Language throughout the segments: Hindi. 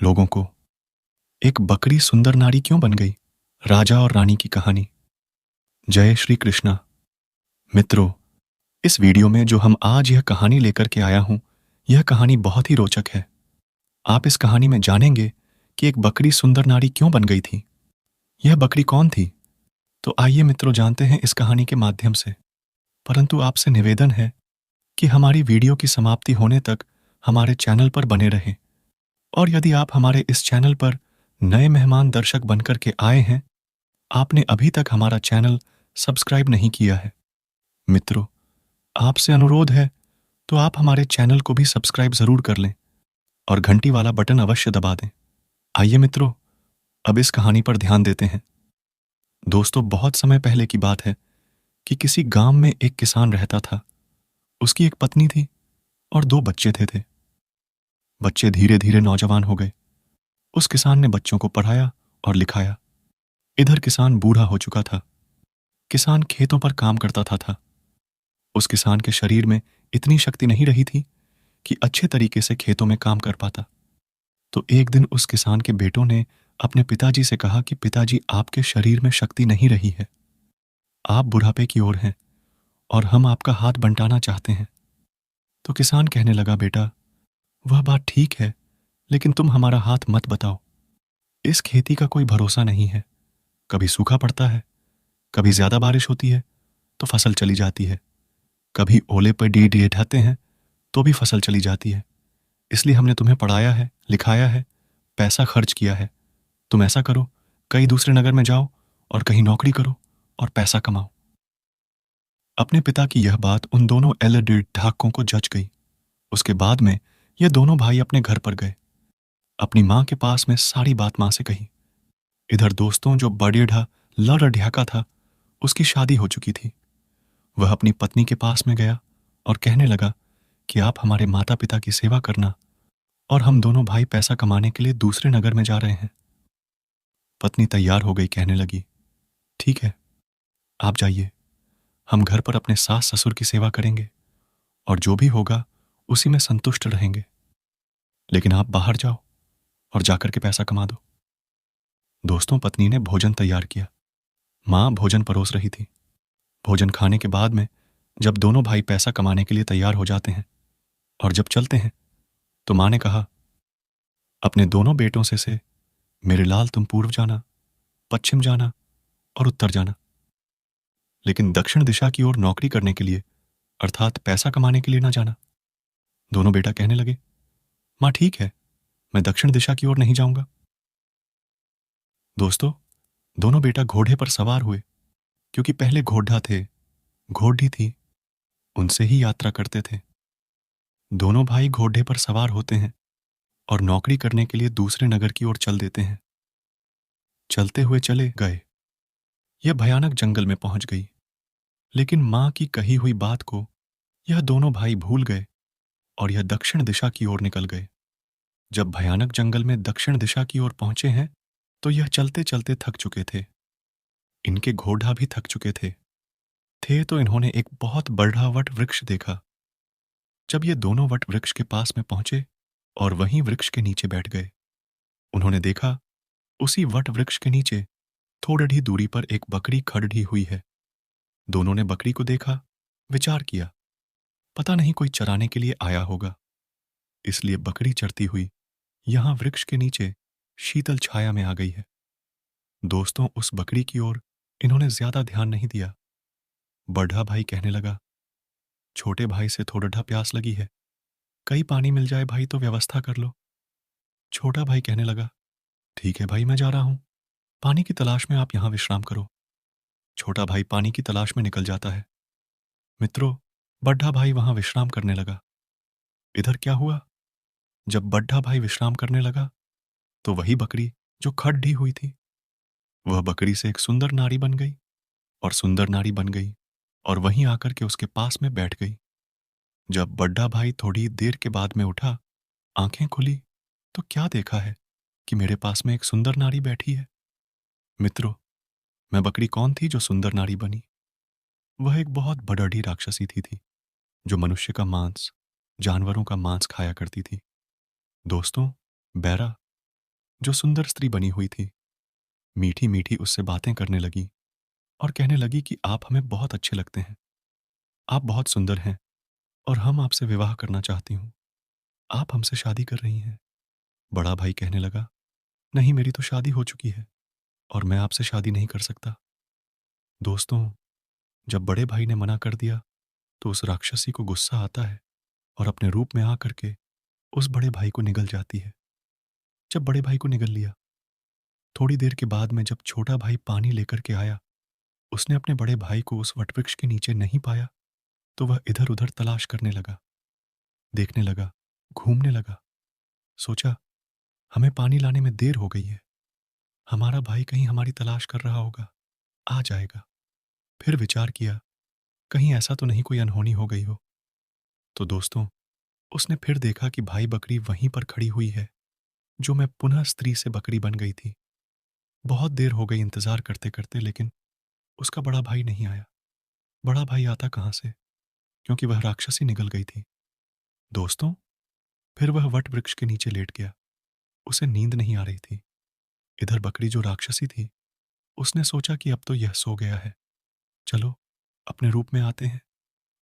लोगों को। एक बकरी सुंदर नारी क्यों बन गई? राजा और रानी की कहानी। जय श्री कृष्णा। मित्रों, इस वीडियो में जो हम आज यह कहानी लेकर के आया हूं, यह कहानी बहुत ही रोचक है। आप इस कहानी में जानेंगे कि एक बकरी सुंदर नारी क्यों बन गई थी। यह बकरी कौन थी? तो आइए मित्रों, जानते हैं इस कहानी के माध्यम से। परंतु आपसे निवेदन है कि हमारी वीडियो की समाप्ति होने तक हमारे चैनल पर बने रहें। और यदि आप हमारे इस चैनल पर नए मेहमान दर्शक बनकर के आए हैं, आपने अभी तक हमारा चैनल सब्सक्राइब नहीं किया है, मित्रों, आपसे अनुरोध है तो आप हमारे चैनल को भी सब्सक्राइब जरूर कर लें और घंटी वाला बटन अवश्य दबा दें। आइए मित्रों, अब इस कहानी पर ध्यान देते हैं। दोस्तों, बहुत समय पहले की बात है कि किसी गांव में एक किसान रहता था। उसकी एक पत्नी थी और दो बच्चे थे। बच्चे धीरे धीरे नौजवान हो गए। उस किसान ने बच्चों को पढ़ाया और लिखाया। इधर किसान बूढ़ा हो चुका था। किसान खेतों पर काम करता था। उस किसान के शरीर में इतनी शक्ति नहीं रही थी कि अच्छे तरीके से खेतों में काम कर पाता। तो एक दिन उस किसान के बेटों ने अपने पिताजी से कहा कि पिताजी, आपके शरीर में शक्ति नहीं रही है, आप बुढ़ापे की ओर हैं और हम आपका हाथ बंटाना चाहते हैं। तो किसान कहने लगा, बेटा, वह बात ठीक है, लेकिन तुम हमारा हाथ मत बताओ। इस खेती का कोई भरोसा नहीं है। कभी सूखा पड़ता है, कभी ज्यादा बारिश होती है तो फसल चली जाती है, कभी ओले पर डी ढाते हैं तो भी फसल चली जाती है। इसलिए हमने तुम्हें पढ़ाया है, लिखाया है, पैसा खर्च किया है। तुम ऐसा करो, कहीं दूसरे नगर में जाओ और कहीं नौकरी करो और पैसा कमाओ। अपने पिता की यह बात उन दोनों एलईडी ढाकों को जच गई। उसके बाद में ये दोनों भाई अपने घर पर गए। अपनी माँ के पास में सारी बात माँ से कही। इधर दोस्तों, जो बड़ेढ़ा लड़ ढाका था, उसकी शादी हो चुकी थी। वह अपनी पत्नी के पास में गया और कहने लगा कि आप हमारे माता पिता की सेवा करना और हम दोनों भाई पैसा कमाने के लिए दूसरे नगर में जा रहे हैं। पत्नी तैयार हो गई, कहने लगी, ठीक है, आप जाइए, हम घर पर अपने सास ससुर की सेवा करेंगे और जो भी होगा उसी में संतुष्ट रहेंगे। लेकिन आप बाहर जाओ और जाकर के पैसा कमा दो। दोस्तों, पत्नी ने भोजन तैयार किया। माँ भोजन परोस रही थी। भोजन खाने के बाद में जब दोनों भाई पैसा कमाने के लिए तैयार हो जाते हैं और जब चलते हैं, तो माँ ने कहा अपने दोनों बेटों से, मेरे लाल, तुम पूर्व जाना, पश्चिम जाना और उत्तर जाना, लेकिन दक्षिण दिशा की ओर नौकरी करने के लिए, अर्थात पैसा कमाने के लिए ना जाना। दोनों बेटा कहने लगे, माँ ठीक है, मैं दक्षिण दिशा की ओर नहीं जाऊंगा। दोस्तों, दोनों बेटा घोड़े पर सवार हुए, क्योंकि पहले घोड़ा थे, घोड़ी थी, उनसे ही यात्रा करते थे। दोनों भाई घोड़े पर सवार होते हैं और नौकरी करने के लिए दूसरे नगर की ओर चल देते हैं। चलते हुए चले गए। यह भयानक जंगल में पहुंच गई, लेकिन मां की कही हुई बात को यह दोनों भाई भूल गए और यह दक्षिण दिशा की ओर निकल गए। जब भयानक जंगल में दक्षिण दिशा की ओर पहुंचे हैं, तो यह चलते चलते थक चुके थे। इनके घोड़ा भी थक चुके थे तो इन्होंने एक बहुत बड़ा वट वृक्ष देखा। जब ये दोनों वट वृक्ष के पास में पहुंचे और वहीं वृक्ष के नीचे बैठ गए, उन्होंने देखा उसी वट वृक्ष के नीचे थोड़ी दूरी पर एक बकरी खड़ी हुई है। दोनों ने बकरी को देखा, विचार किया, पता नहीं कोई चराने के लिए आया होगा, इसलिए बकरी चरती हुई यहां वृक्ष के नीचे शीतल छाया में आ गई है। दोस्तों, उस बकरी की ओर इन्होंने ज्यादा ध्यान नहीं दिया। बड़ा भाई कहने लगा, छोटे भाई से थोड़ा प्यास लगी है, कहीं पानी मिल जाए भाई तो व्यवस्था कर लो। छोटा भाई कहने लगा, ठीक है भाई, मैं जा रहा हूं, पानी की तलाश में आप यहां विश्राम करो। छोटा भाई पानी की तलाश में निकल जाता है। मित्रों, बड्ढा भाई वहां विश्राम करने लगा। इधर क्या हुआ, जब बड्ढा भाई विश्राम करने लगा, तो वही बकरी जो खड़ी हुई थी, वह बकरी से एक सुंदर नारी बन गई और सुंदर नारी बन गई और वहीं आकर के उसके पास में बैठ गई। जब बड्ढा भाई थोड़ी देर के बाद में उठा, आंखें खुली, तो क्या देखा है कि मेरे पास में एक सुंदर नारी बैठी है। मित्रों, मैं बकरी कौन थी जो सुंदर नारी बनी? वह एक बहुत बड़ड़ी राक्षसी थी जो मनुष्य का मांस, जानवरों का मांस खाया करती थी। दोस्तों, बैरा, जो सुंदर स्त्री बनी हुई थी, मीठी मीठी उससे बातें करने लगी और कहने लगी कि आप हमें बहुत अच्छे लगते हैं, आप बहुत सुंदर हैं और हम आपसे विवाह करना चाहती हूँ। आप हमसे शादी कर रही हैं? बड़ा भाई कहने लगा, नहीं, मेरी तो शादी हो चुकी है और मैं आपसे शादी नहीं कर सकता। दोस्तों, जब बड़े भाई ने मना कर दिया तो उस राक्षसी को गुस्सा आता है और अपने रूप में आकर के उस बड़े भाई को निगल जाती है। जब बड़े भाई को निगल लिया, थोड़ी देर के बाद में जब छोटा भाई पानी लेकर के आया, उसने अपने बड़े भाई को उस वटवृक्ष के नीचे नहीं पाया तो वह इधर उधर तलाश करने लगा, देखने लगा, घूमने लगा। सोचा, हमें पानी लाने में देर हो गई है, हमारा भाई कहीं हमारी तलाश कर रहा होगा, आ जाएगा। फिर विचार किया, कहीं ऐसा तो नहीं कोई अनहोनी हो गई हो। तो दोस्तों, उसने फिर देखा कि भाई बकरी वहीं पर खड़ी हुई है, जो मैं पुनः स्त्री से बकरी बन गई थी। बहुत देर हो गई इंतजार करते करते, लेकिन उसका बड़ा भाई नहीं आया। बड़ा भाई आता कहां से, क्योंकि वह राक्षसी निकल गई थी। दोस्तों, फिर वह वट वृक्ष के नीचे लेट गया। उसे नींद नहीं आ रही थी। इधर बकरी जो राक्षसी थी, उसने सोचा कि अब तो यह सो गया है, चलो अपने रूप में आते हैं,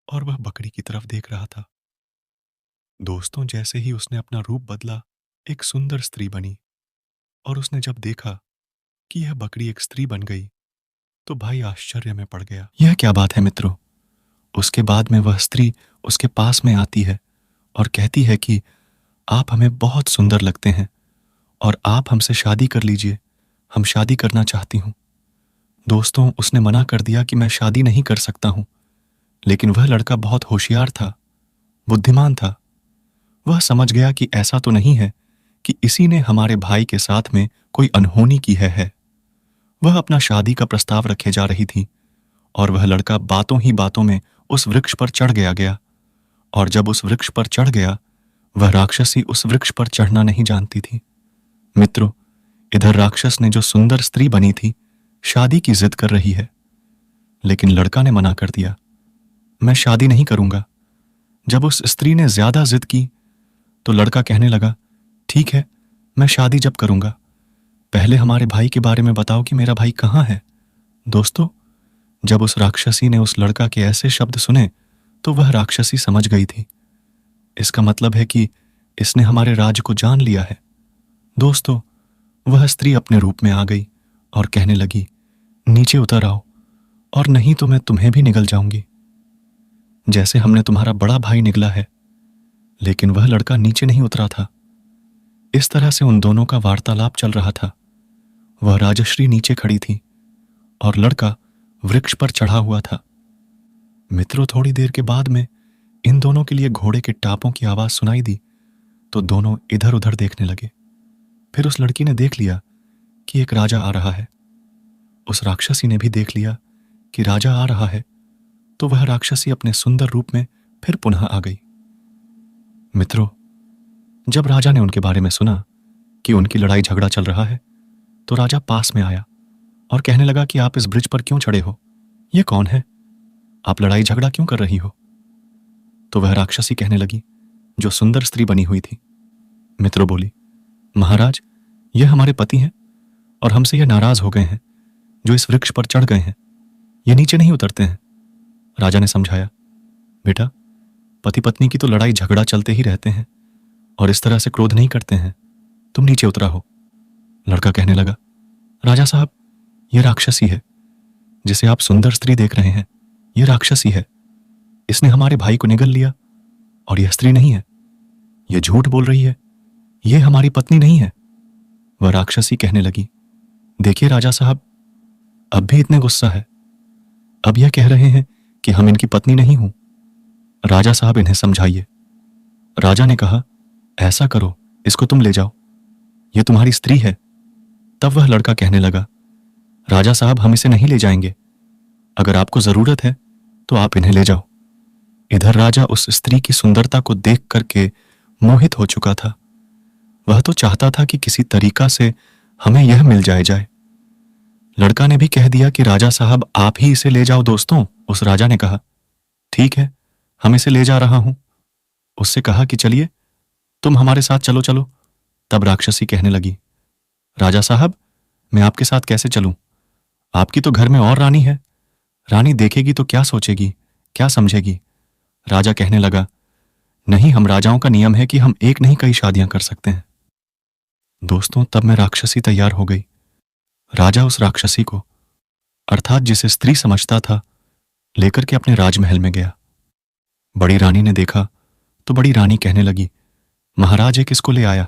और वह बकरी की तरफ देख रहा था। दोस्तों, जैसे ही उसने अपना रूप बदला, एक सुंदर स्त्री बनी, और उसने जब देखा कि यह बकरी एक स्त्री बन गई तो भाई आश्चर्य में पड़ गया। यह क्या बात है मित्रों? उसके बाद में वह स्त्री उसके पास में आती है और कहती है कि आप हमें बहुत सुंदर लगते हैं और आप हमसे शादी कर लीजिए, हम शादी करना चाहती हूँ। दोस्तों, उसने मना कर दिया कि मैं शादी नहीं कर सकता हूँ, लेकिन वह लड़का बहुत होशियार था, बुद्धिमान था। वह समझ गया कि ऐसा तो नहीं है कि इसी ने हमारे भाई के साथ में कोई अनहोनी की है। वह अपना शादी का प्रस्ताव रखे जा रही थी और वह लड़का बातों ही बातों में उस वृक्ष पर चढ़ गया, और जब उस वृक्ष पर चढ़ गया, वह राक्षसी उस वृक्ष पर चढ़ना नहीं जानती थी। मित्रों, इधर राक्षस ने जो सुंदर स्त्री बनी थी, शादी की जिद कर रही है, लेकिन लड़का ने मना कर दिया, मैं शादी नहीं करूंगा। जब उस स्त्री ने ज्यादा जिद की तो लड़का कहने लगा, ठीक है, मैं शादी जब करूंगा, पहले हमारे भाई के बारे में बताओ कि मेरा भाई कहाँ है। दोस्तों, जब उस राक्षसी ने उस लड़का के ऐसे शब्द सुने तो वह राक्षसी समझ गई थी, इसका मतलब है कि इसने हमारे राज को जान लिया है। दोस्तों, वह स्त्री अपने रूप में आ गई और कहने लगी, नीचे उतर आओ, और नहीं तो मैं तुम्हें भी निगल जाऊंगी, जैसे हमने तुम्हारा बड़ा भाई निगला है। लेकिन वह लड़का नीचे नहीं उतरा था। इस तरह से उन दोनों का वार्तालाप चल रहा था। वह राजश्री नीचे खड़ी थी और लड़का वृक्ष पर चढ़ा हुआ था। मित्रों, थोड़ी देर के बाद में इन दोनों के लिए घोड़े के टापों की आवाज सुनाई दी तो दोनों इधर उधर देखने लगे। फिर उस लड़की ने देख लिया कि एक राजा आ रहा है। उस राक्षसी ने भी देख लिया कि राजा आ रहा है, तो वह राक्षसी अपने सुंदर रूप में फिर पुनः आ गई। मित्रों, जब राजा ने उनके बारे में सुना कि उनकी लड़ाई झगड़ा चल रहा है, तो राजा पास में आया और कहने लगा कि आप इस ब्रिज पर क्यों चढ़े हो? ये कौन है? आप लड़ाई झगड़ा क्यों कर रही हो? तो वह राक्षसी कहने लगी, जो सुंदर स्त्री बनी हुई थी। मित्रों बोली, महाराज, यह हमारे पति हैं और हमसे यह नाराज हो गए हैं जो इस वृक्ष पर चढ़ गए हैं, ये नीचे नहीं उतरते हैं। राजा ने समझाया, बेटा, पति पत्नी की तो लड़ाई झगड़ा चलते ही रहते हैं और इस तरह से क्रोध नहीं करते हैं, तुम नीचे उतरा हो। लड़का कहने लगा, राजा साहब, यह राक्षसी है जिसे आप सुंदर स्त्री देख रहे हैं, यह राक्षसी है, इसने हमारे भाई को निगल लिया और यह स्त्री नहीं है, यह झूठ बोल रही है, यह हमारी पत्नी नहीं है। वह राक्षसी कहने लगी, देखिए राजा साहब, अब भी इतने गुस्सा है, अब यह कह रहे हैं कि हम इनकी पत्नी नहीं हूं। राजा साहब, इन्हें समझाइए। राजा ने कहा, ऐसा करो, इसको तुम ले जाओ, यह तुम्हारी स्त्री है। तब वह लड़का कहने लगा, राजा साहब, हम इसे नहीं ले जाएंगे, अगर आपको जरूरत है तो आप इन्हें ले जाओ। इधर राजा उस स्त्री की सुंदरता को देख करके मोहित हो चुका था। वह तो चाहता था कि किसी तरीका से हमें यह मिल जाए। लड़का ने भी कह दिया कि राजा साहब, आप ही इसे ले जाओ। दोस्तों, उस राजा ने कहा, ठीक है, हम इसे ले जा रहा हूं। उससे कहा कि चलिए, तुम हमारे साथ चलो चलो। तब राक्षसी कहने लगी, राजा साहब, मैं आपके साथ कैसे चलूं? आपकी तो घर में और रानी है। रानी देखेगी तो क्या सोचेगी, क्या समझेगी? राजा कहने लगा, नहीं, हम राजाओं का नियम है कि हम एक नहीं कई शादियां कर सकते हैं। दोस्तों, तब मैं राक्षसी तैयार हो गई। राजा उस राक्षसी को, अर्थात जिसे स्त्री समझता था, लेकर के अपने राजमहल में गया। बड़ी रानी ने देखा तो बड़ी रानी कहने लगी, महाराज, ये किसको ले आया?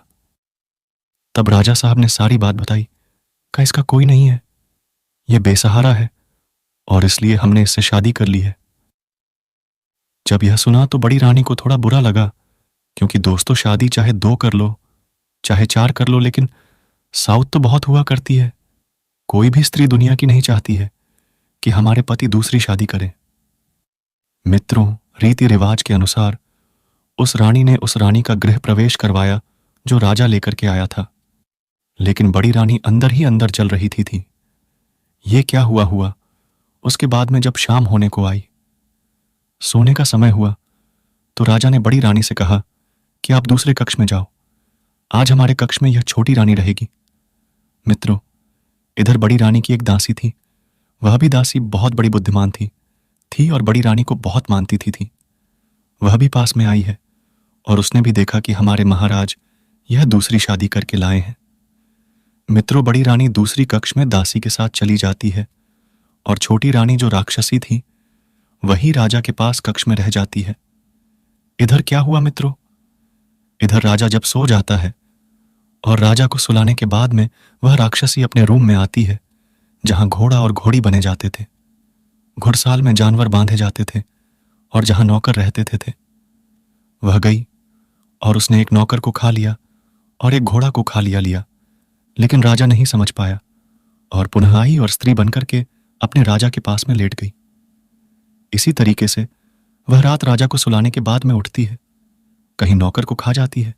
तब राजा साहब ने सारी बात बताई। कहा, इसका कोई नहीं है, यह बेसहारा है और इसलिए हमने इससे शादी कर ली है। जब यह सुना तो बड़ी रानी को थोड़ा बुरा लगा, क्योंकि दोस्तों, शादी चाहे 2 कर लो, चाहे 4 कर लो, लेकिन साउथ तो बहुत हुआ करती है। कोई भी स्त्री दुनिया की नहीं चाहती है कि हमारे पति दूसरी शादी करें। मित्रों, रीति रिवाज के अनुसार उस रानी ने उस रानी का गृह प्रवेश करवाया जो राजा लेकर के आया था। लेकिन बड़ी रानी अंदर ही अंदर जल रही थी। ये क्या हुआ? उसके बाद में जब शाम होने को आई, सोने का समय हुआ, तो राजा ने बड़ी रानी से कहा कि आप दूसरे कक्ष में जाओ, आज हमारे कक्ष में यह छोटी रानी रहेगी। मित्रों, इधर बड़ी रानी की एक दासी थी। वह भी दासी बहुत बड़ी बुद्धिमान थी और बड़ी रानी को बहुत मानती थी। वह भी पास में आई है और उसने भी देखा कि हमारे महाराज यह दूसरी शादी करके लाए हैं। मित्रों, बड़ी रानी दूसरी कक्ष में दासी के साथ चली जाती है और छोटी रानी जो राक्षसी थी, वही राजा के पास कक्ष में रह जाती है। इधर क्या हुआ मित्रों? इधर राजा जब सो जाता है और राजा को सुलाने के बाद में वह राक्षसी अपने रूम में आती है, जहां घोड़ा और घोड़ी बने जाते थे, घुड़साल में जानवर बांधे जाते थे और जहां नौकर रहते थे। वह गई और उसने एक नौकर को खा लिया और एक घोड़ा को खा लिया, लेकिन राजा नहीं समझ पाया और पुनः आई और स्त्री बनकर के अपने राजा के पास में लेट गई। इसी तरीके से वह रात राजा को सुलाने के बाद में उठती है, कहीं नौकर को खा जाती है,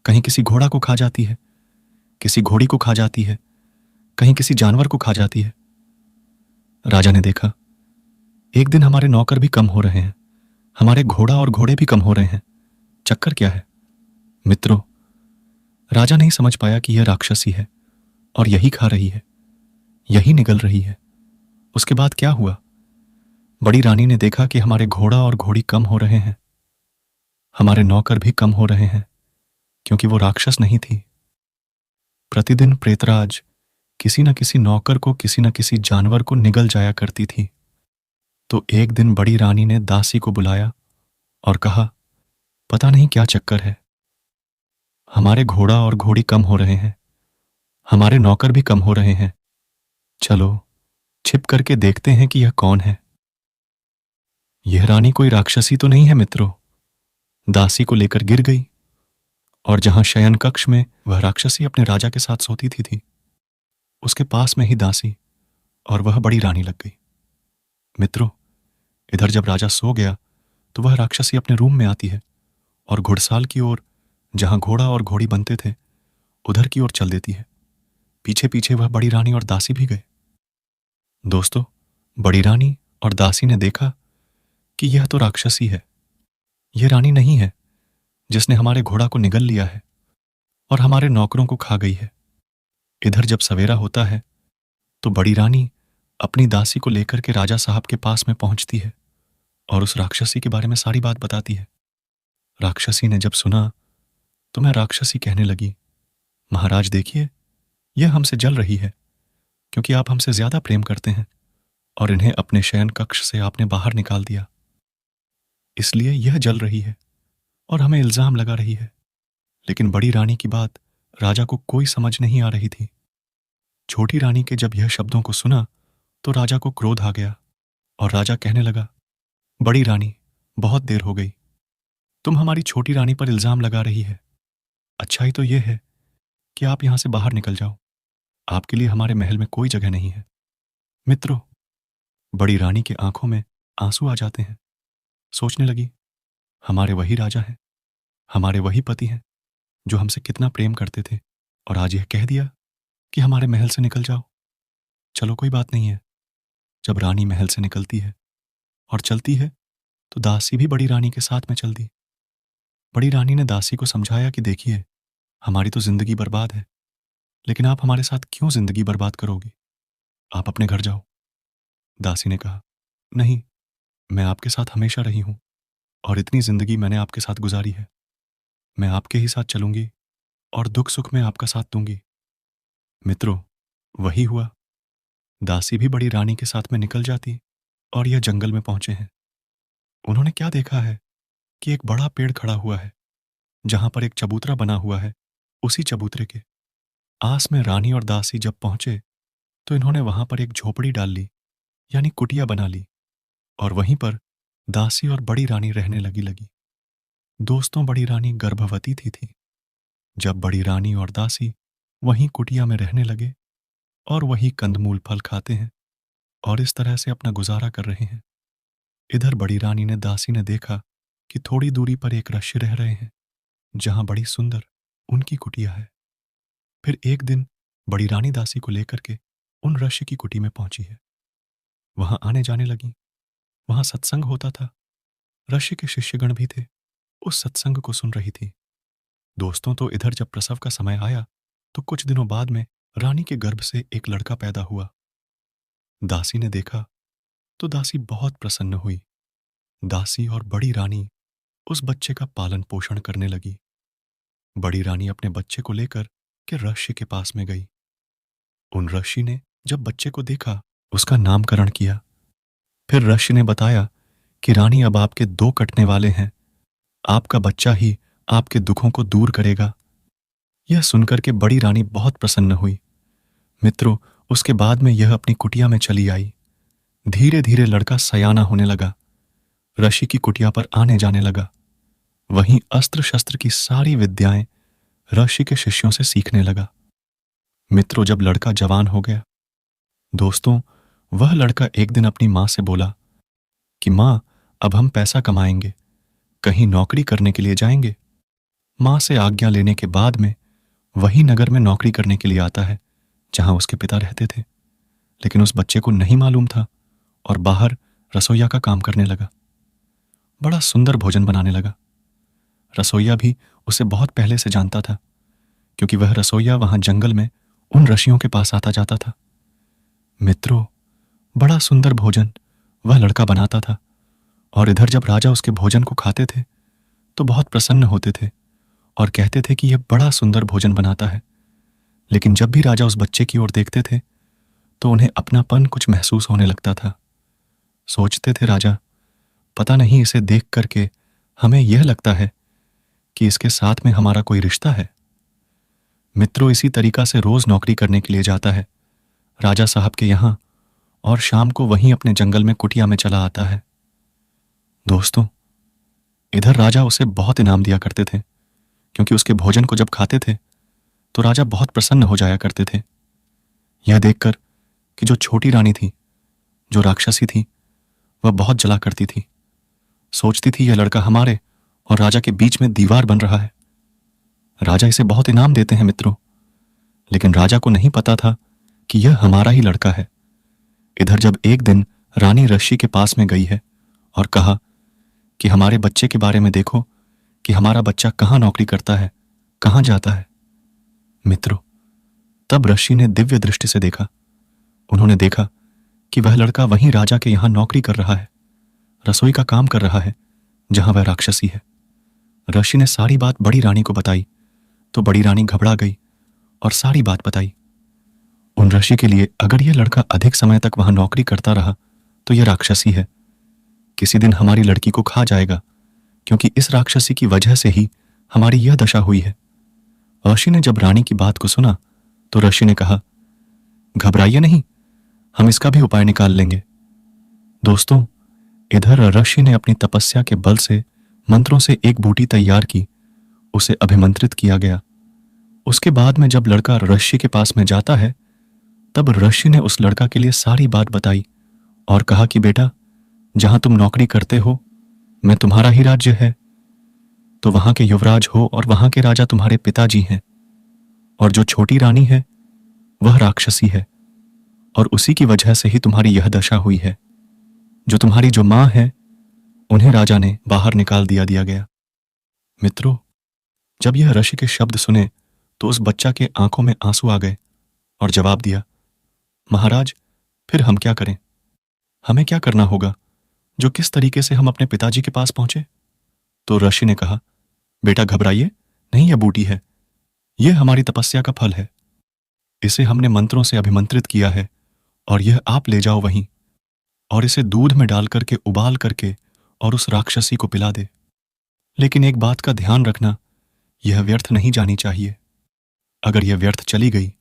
कहीं किसी घोड़ा को खा जाती है, किसी घोड़ी को खा जाती है, कहीं किसी जानवर को खा जाती है। राजा ने देखा, एक दिन हमारे नौकर भी कम हो रहे हैं, हमारे घोड़ा और घोड़े भी कम हो रहे हैं, चक्कर क्या है? मित्रों, राजा नहीं समझ पाया कि यह राक्षसी है और यही खा रही है, यही निगल रही है। उसके बाद क्या हुआ? बड़ी रानी ने देखा कि हमारे घोड़ा और घोड़ी कम हो रहे हैं, हमारे नौकर भी कम हो रहे हैं, क्योंकि वो राक्षस नहीं थी। प्रतिदिन प्रेतराज किसी न किसी नौकर को, किसी न किसी जानवर को निगल जाया करती थी। तो एक दिन बड़ी रानी ने दासी को बुलाया और कहा, पता नहीं क्या चक्कर है, हमारे घोड़ा और घोड़ी कम हो रहे हैं, हमारे नौकर भी कम हो रहे हैं। चलो छिप करके देखते हैं कि यह कौन है। यह रानी कोई राक्षसी तो नहीं है मित्रों। दासी को लेकर गिर गई और जहां शयन कक्ष में वह राक्षसी अपने राजा के साथ सोती थी, उसके पास में ही दासी और वह बड़ी रानी लग गई। मित्रों, इधर जब राजा सो गया तो वह राक्षसी अपने रूम में आती है और घुड़साल की ओर, जहां घोड़ा और घोड़ी बनते थे, उधर की ओर चल देती है। पीछे पीछे वह बड़ी रानी और दासी भी गए। दोस्तों, बड़ी रानी और दासी ने देखा कि यह तो राक्षसी है, यह रानी नहीं है जिसने हमारे घोड़ा को निगल लिया है और हमारे नौकरों को खा गई है। इधर जब सवेरा होता है तो बड़ी रानी अपनी दासी को लेकर के राजा साहब के पास में पहुंचती है और उस राक्षसी के बारे में सारी बात बताती है। राक्षसी ने जब सुना तो मैं राक्षसी कहने लगी, महाराज देखिए, यह हमसे जल रही है क्योंकि आप हमसे ज्यादा प्रेम करते हैं और इन्हें अपने शयन कक्ष से आपने बाहर निकाल दिया, इसलिए यह जल रही है और हमें इल्जाम लगा रही है। लेकिन बड़ी रानी की बात राजा को कोई समझ नहीं आ रही थी। छोटी रानी के जब यह शब्दों को सुना तो राजा को क्रोध आ गया और राजा कहने लगा, बड़ी रानी, बहुत देर हो गई, तुम हमारी छोटी रानी पर इल्जाम लगा रही है। अच्छाई तो यह है कि आप यहां से बाहर निकल जाओ, आपके लिए हमारे महल में कोई जगह नहीं है। मित्रों, बड़ी रानी के आंखों में आंसू आ जाते हैं। सोचने लगी, हमारे वही राजा हैं, हमारे वही पति हैं जो हमसे कितना प्रेम करते थे, और आज यह कह दिया कि हमारे महल से निकल जाओ। चलो कोई बात नहीं है। जब रानी महल से निकलती है और चलती है तो दासी भी बड़ी रानी के साथ में चल दी। बड़ी रानी ने दासी को समझाया कि देखिए, हमारी तो जिंदगी बर्बाद है, लेकिन आप हमारे साथ क्यों जिंदगी बर्बाद करोगे? आप अपने घर जाओ। दासी ने कहा, नहीं, मैं आपके साथ हमेशा रही हूं और इतनी जिंदगी मैंने आपके साथ गुजारी है। मैं आपके ही साथ चलूंगी और दुख सुख में आपका साथ दूंगी। मित्रों, वही हुआ। दासी भी बड़ी रानी के साथ में निकल जाती और यह जंगल में पहुंचे हैं। उन्होंने क्या देखा है कि एक बड़ा पेड़ खड़ा हुआ है जहां पर एक चबूतरा बना हुआ है। उसी चबूतरे के आस में रानी और दासी जब पहुंचे तो इन्होंने वहां पर एक झोपड़ी डाल ली, यानी कुटिया बना ली, और वहीं पर दासी और बड़ी रानी रहने लगी। दोस्तों, बड़ी रानी गर्भवती थी। जब बड़ी रानी और दासी वहीं कुटिया में रहने लगे और वही कंदमूल फल खाते हैं और इस तरह से अपना गुजारा कर रहे हैं, इधर बड़ी रानी ने दासी ने देखा कि थोड़ी दूरी पर एक ऋषि रह रहे हैं जहां बड़ी सुंदर उनकी कुटिया है। फिर एक दिन बड़ी रानी दासी को लेकर के उन ऋषि की कुटी में पहुंची है। वहां आने जाने लगी। वहां सत्संग होता था। ऋषि के शिष्यगण भी थे, उस सत्संग को सुन रही थी। दोस्तों, तो इधर जब प्रसव का समय आया तो कुछ दिनों बाद में रानी के गर्भ से एक लड़का पैदा हुआ। दासी ने देखा तो दासी बहुत प्रसन्न हुई। दासी और बड़ी रानी उस बच्चे का पालन पोषण करने लगी। बड़ी रानी अपने बच्चे को लेकर के ऋषि के पास में गई। उन ऋषि ने जब बच्चे को देखा, उसका नामकरण किया। फिर ऋषि ने बताया कि रानी, अब आपके 2 कटने वाले हैं। आपका बच्चा ही आपके दुखों को दूर करेगा। यह सुनकर के बड़ी रानी बहुत प्रसन्न हुई। मित्रों, उसके बाद में यह अपनी कुटिया में चली आई। धीरे धीरे लड़का सयाना होने लगा। ऋषि की कुटिया पर आने जाने लगा। वहीं अस्त्र शस्त्र की सारी विद्याएं ऋषि के शिष्यों से सीखने लगा। मित्रों, जब लड़का जवान हो गया, दोस्तों, वह लड़का एक दिन अपनी मां से बोला कि मां, अब हम पैसा कमाएंगे, कहीं नौकरी करने के लिए जाएंगे। मां से आज्ञा लेने के बाद में वही नगर में नौकरी करने के लिए आता है जहां उसके पिता रहते थे। लेकिन उस बच्चे को नहीं मालूम था और बाहर रसोइया का काम करने लगा। बड़ा सुंदर भोजन बनाने लगा। रसोइया भी उसे बहुत पहले से जानता था, क्योंकि वह रसोइया वहां जंगल में उन ऋषियों के पास आता जाता था। मित्रों, बड़ा सुंदर भोजन वह लड़का बनाता था और इधर जब राजा उसके भोजन को खाते थे तो बहुत प्रसन्न होते थे और कहते थे कि यह बड़ा सुंदर भोजन बनाता है। लेकिन जब भी राजा उस बच्चे की ओर देखते थे तो उन्हें अपनापन कुछ महसूस होने लगता था। सोचते थे राजा, पता नहीं इसे देख करके हमें यह लगता है कि इसके साथ में हमारा कोई रिश्ता है। मित्रों, इसी तरीका से रोज नौकरी करने के लिए जाता है राजा साहब के यहां और शाम को वहीं अपने जंगल में कुटिया में चला आता है। दोस्तों, इधर राजा उसे बहुत इनाम दिया करते थे, क्योंकि उसके भोजन को जब खाते थे तो राजा बहुत प्रसन्न हो जाया करते थे। यह देखकर कि जो छोटी रानी थी, जो राक्षसी थी, वह बहुत जला करती थी। सोचती थी यह लड़का हमारे और राजा के बीच में दीवार बन रहा है। राजा इसे बहुत इनाम देते हैं मित्रों, लेकिन राजा को नहीं पता था कि यह हमारा ही लड़का है। इधर जब एक दिन रानी ऋषि के पास में गई है और कहा कि हमारे बच्चे के बारे में देखो कि हमारा बच्चा कहाँ नौकरी करता है, कहाँ जाता है। मित्रों, तब ऋषि ने दिव्य दृष्टि से देखा। उन्होंने देखा कि वह लड़का वहीं राजा के यहां नौकरी कर रहा है, रसोई का काम कर रहा है जहां वह राक्षसी है। ऋषि ने सारी बात बड़ी रानी को बताई तो बड़ी रानी घबरा गई और सारी बात बताई। उन ऋषि के लिए अगर यह लड़का अधिक समय तक वहां नौकरी करता रहा तो यह राक्षसी है, किसी दिन हमारी लड़की को खा जाएगा, क्योंकि इस राक्षसी की वजह से ही हमारी यह दशा हुई है। ऋषि ने जब रानी की बात को सुना तो ऋषि ने कहा, घबराइए नहीं, हम इसका भी उपाय निकाल लेंगे। दोस्तों, इधर ऋषि ने अपनी तपस्या के बल से मंत्रों से एक बूटी तैयार की, उसे अभिमंत्रित किया गया। उसके बाद में जब लड़का ऋषि के पास में जाता है तब ऋषि ने उस लड़का के लिए सारी बात बताई और कहा कि बेटा, जहां तुम नौकरी करते हो मैं तुम्हारा ही राज्य है, तो वहां के युवराज हो और वहां के राजा तुम्हारे पिताजी हैं, और जो छोटी रानी है वह राक्षसी है और उसी की वजह से ही तुम्हारी यह दशा हुई है। जो तुम्हारी जो मां है उन्हें राजा ने बाहर निकाल दिया गया। मित्रों, जब यह ऋषि के शब्द सुने तो उस बच्चा के आंखों में आंसू आ गए और जवाब दिया, महाराज, फिर हम क्या करें? हमें क्या करना होगा? जो किस तरीके से हम अपने पिताजी के पास पहुंचे? तो ऋषि ने कहा, बेटा घबराइए, नहीं, यह बूटी है, यह हमारी तपस्या का फल है। इसे हमने मंत्रों से अभिमंत्रित किया है और यह आप ले जाओ वहीं और इसे दूध में डाल करके उबाल करके और उस राक्षसी को पिला दे। लेकिन एक बात का ध्यान रखना, यह व्यर्थ नहीं जानी चाहिए। अगर यह व्यर्थ चली गई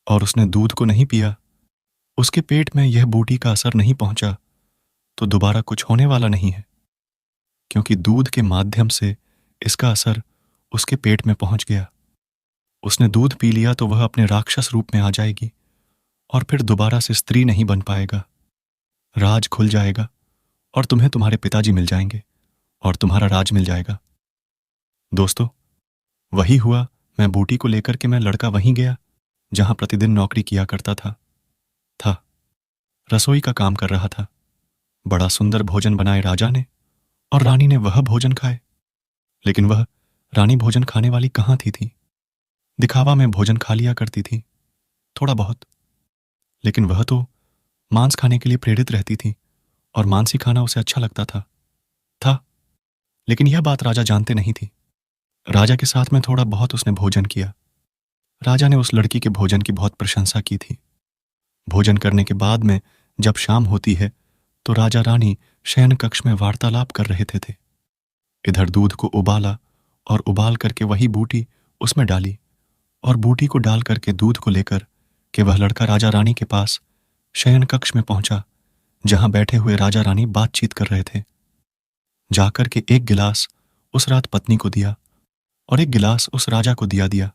और उसने दूध को नहीं पिया, उसके पेट में यह बूटी का असर नहीं पहुंचा, तो दोबारा कुछ होने वाला नहीं है, क्योंकि दूध के माध्यम से इसका असर उसके पेट में पहुंच गया। उसने दूध पी लिया तो वह अपने राक्षस रूप में आ जाएगी और फिर दोबारा से स्त्री नहीं बन पाएगा। राज खुल जाएगा और तुम्हें तुम्हारे पिताजी मिल जाएंगे और तुम्हारा राज मिल जाएगा। दोस्तों, वही हुआ। मैं बूटी को लेकर के मैं लड़का वहीं गया जहां प्रतिदिन नौकरी किया करता था। रसोई का काम कर रहा था। बड़ा सुंदर भोजन बनाए राजा ने और रानी ने वह भोजन खाए। लेकिन वह रानी भोजन खाने वाली कहाँ थी? दिखावा में भोजन खा लिया करती थी, थोड़ा बहुत। लेकिन वह तो मांस खाने के लिए प्रेरित रहती थी और मांस ही खाना उसे अच्छा लगता था। लेकिन यह बात राजा जानते नहीं थी। राजा के साथ में थोड़ा बहुत उसने भोजन किया। राजा ने उस लड़की के भोजन की बहुत प्रशंसा की थी। भोजन करने के बाद में जब शाम होती है तो राजा रानी शयन कक्ष में वार्तालाप कर रहे थे। इधर दूध को उबाला और उबाल करके वही बूटी उसमें डाली और बूटी को डाल करके दूध को लेकर कि वह लड़का राजा रानी के पास शयन कक्ष में पहुंचा, जहां बैठे हुए राजा रानी बातचीत कर रहे थे। जाकर के एक गिलास उस रात पत्नी को दिया और एक गिलास उस राजा को दिया।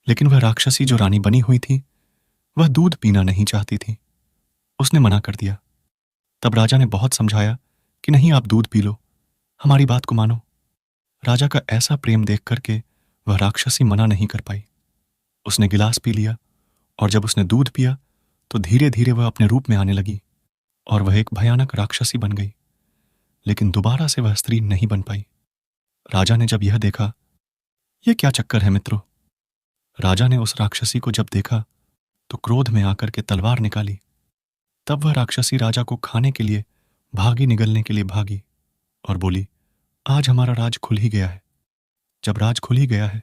लेकिन वह राक्षसी जो रानी बनी हुई थी, वह दूध पीना नहीं चाहती थी। उसने मना कर दिया। तब राजा ने बहुत समझाया कि नहीं, आप दूध पी लो, हमारी बात को मानो। राजा का ऐसा प्रेम देख करके वह राक्षसी मना नहीं कर पाई। उसने गिलास पी लिया और जब उसने दूध पिया तो धीरे धीरे वह अपने रूप में आने लगी और वह एक भयानक राक्षसी बन गई। लेकिन दोबारा से वह स्त्री नहीं बन पाई। राजा ने जब यह देखा, यह क्या चक्कर है मित्रों? राजा ने उस राक्षसी को जब देखा तो क्रोध में आकर के तलवार निकाली। तब वह राक्षसी राजा को खाने के लिए निगलने के लिए भागी और बोली, आज हमारा राज खुल ही गया है। जब राज खुल ही गया है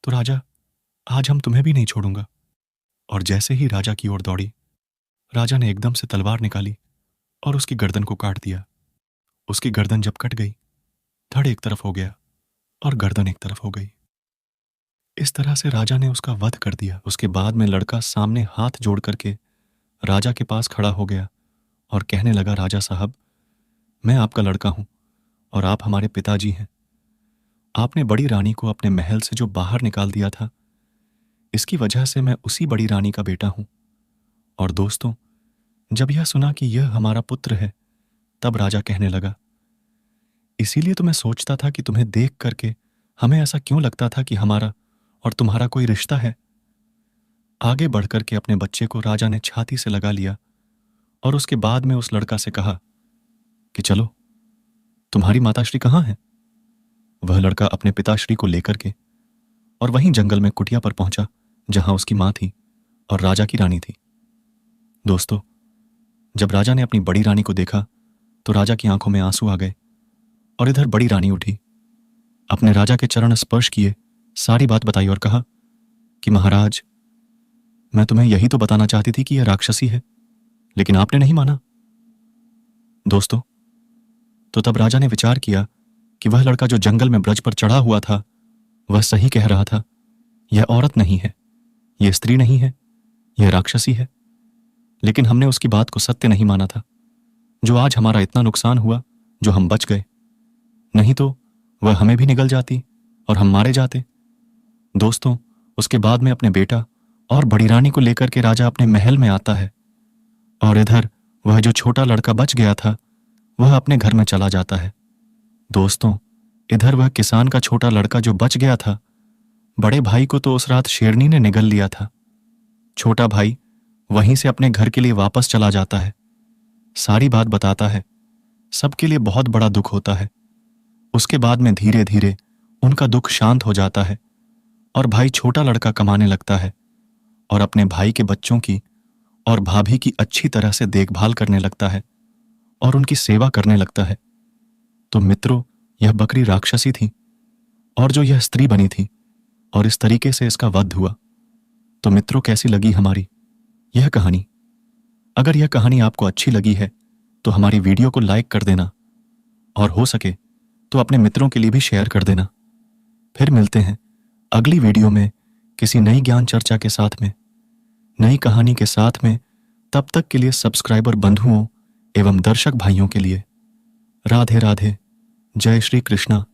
तो राजा, आज हम तुम्हें भी नहीं छोड़ूंगा। और जैसे ही राजा की ओर दौड़ी, राजा ने एकदम से तलवार निकाली और उसकी गर्दन को काट दिया। उसकी गर्दन जब कट गई, धड़ एक तरफ हो गया और गर्दन एक तरफ हो गई। इस तरह से राजा ने उसका वध कर दिया। उसके बाद में लड़का सामने हाथ जोड़ करके राजा के पास खड़ा हो गया और कहने लगा, राजा साहब, मैं आपका लड़का हूं और आप हमारे पिताजी हैं। आपने बड़ी रानी को अपने महल से जो बाहर निकाल दिया था, इसकी वजह से मैं उसी बड़ी रानी का बेटा हूं। और दोस्तों, जब यह सुना कि यह हमारा पुत्र है, तब राजा कहने लगा, इसीलिए तो मैं सोचता था कि तुम्हें देख करके हमें ऐसा क्यों लगता था कि हमारा और तुम्हारा कोई रिश्ता है। आगे बढ़कर के अपने बच्चे को राजा ने छाती से लगा लिया और उसके बाद में उस लड़का से कहा कि चलो, तुम्हारी माताश्री कहाँ है? वह लड़का अपने पिताश्री को लेकर के और वहीं जंगल में कुटिया पर पहुंचा जहां उसकी मां थी और राजा की रानी थी। दोस्तों, जब राजा ने अपनी बड़ी रानी को देखा तो राजा की आंखों में आंसू आ गए और इधर बड़ी रानी उठी, अपने राजा के चरण स्पर्श किए, सारी बात बताई और कहा कि महाराज, मैं तुम्हें यही तो बताना चाहती थी कि यह राक्षसी है, लेकिन आपने नहीं माना। दोस्तों, तो तब राजा ने विचार किया कि वह लड़का जो जंगल में ब्रज पर चढ़ा हुआ था, वह सही कह रहा था। यह औरत नहीं है, यह स्त्री नहीं है, यह राक्षसी है। लेकिन हमने उसकी बात को सत्य नहीं माना था, जो आज हमारा इतना नुकसान हुआ, जो हम बच गए। नहीं तो वह हमें भी निगल जाती और हम मारे जाते। दोस्तों, उसके बाद में अपने बेटा और बड़ी रानी को लेकर के राजा अपने महल में आता है और इधर वह जो छोटा लड़का बच गया था, वह अपने घर में चला जाता है। दोस्तों, इधर वह किसान का छोटा लड़का जो बच गया था, बड़े भाई को तो उस रात शेरनी ने निगल लिया था। छोटा भाई वहीं से अपने घर के लिए वापस चला जाता है, सारी बात बताता है। सबके लिए बहुत बड़ा दुख होता है। उसके बाद में धीरे धीरे उनका दुख शांत हो जाता है और भाई छोटा लड़का कमाने लगता है और अपने भाई के बच्चों की और भाभी की अच्छी तरह से देखभाल करने लगता है और उनकी सेवा करने लगता है, तो मित्रों, यह बकरी राक्षसी थी और जो यह स्त्री बनी थी और इस तरीके से इसका वध हुआ। तो मित्रों, कैसी लगी हमारी यह कहानी? अगर यह कहानी आपको अच्छी लगी है तो हमारी वीडियो को लाइक कर देना और हो सके तो अपने मित्रों के लिए भी शेयर कर देना। फिर मिलते हैं अगली वीडियो में किसी नई ज्ञान चर्चा के साथ में, नई कहानी के साथ में। तब तक के लिए सब्सक्राइबर बंधुओं एवं दर्शक भाइयों के लिए राधे राधे, जय श्री कृष्णा।